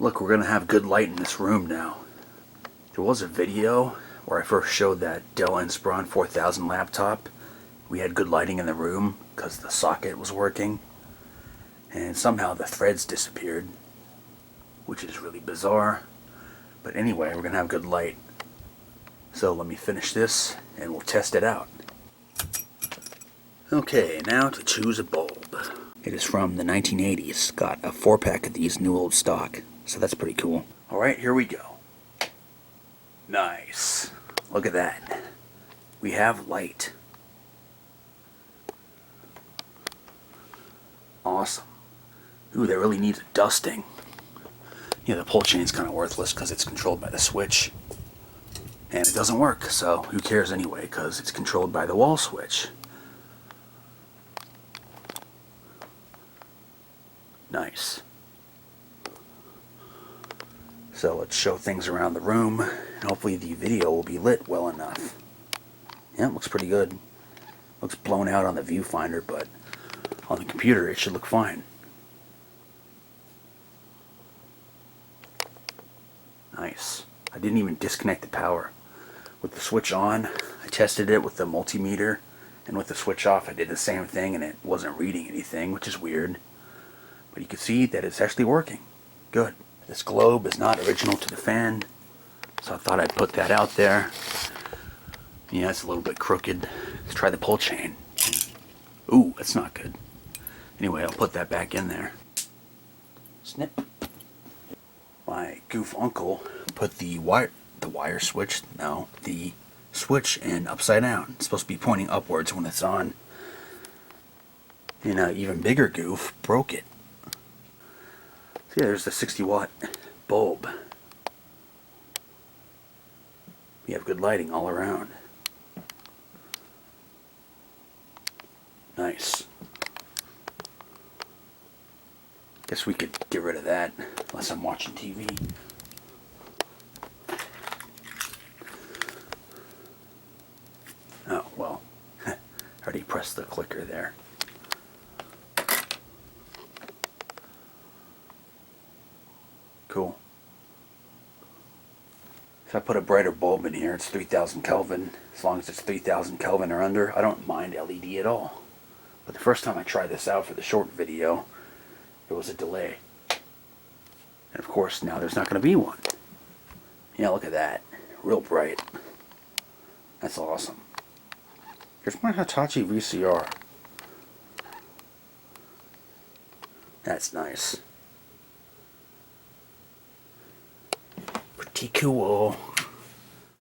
Look, we're gonna have good light in this room now. There was a video where I first showed that Dell Inspiron 4000 laptop. We had good lighting in the room because the socket was working, and somehow the threads disappeared, which is really bizarre. But anyway, we're gonna have good light. So let me finish this and we'll test it out. Okay, now to choose a bulb. It is from the 1980s. Got a 4-pack of these new old stock, so that's pretty cool. Alright, here we go. Nice. Look at that. We have light. Awesome. Ooh, that really needs a dusting. Yeah, the pull chain's kind of worthless because it's controlled by the switch. And it doesn't work, so who cares anyway, because it's controlled by the wall switch. Nice. So let's show things around the room, and hopefully the video will be lit well enough. Yeah, it looks pretty good. Looks blown out on the viewfinder, but on the computer it should look fine. Nice. I didn't even disconnect the power. With the switch on, I tested it with the multimeter, and with the switch off I did the same thing and it wasn't reading anything, which is weird. But you can see that it's actually working. Good. This globe is not original to the fan, so I thought I'd put that out there. Yeah, it's a little bit crooked. Let's try the pull chain. Ooh, that's not good. Anyway, I'll put that back in there. Snip. My goof uncle put the switch in upside down. It's supposed to be pointing upwards when it's on. And an even bigger goof broke it. So yeah, there's the 60-watt bulb. We have good lighting all around. Nice. Guess we could get rid of that unless I'm watching TV. Oh, well, I already pressed the clicker there. Cool. If I put a brighter bulb in here, it's 3000 Kelvin. As long as it's 3000 Kelvin or under, I don't mind LED at all. But the first time I tried this out for the short video, there was a delay. And of course, now there's not going to be one. Yeah, look at that. Real bright. That's awesome. Here's my Hitachi VCR. That's nice. Pretty cool.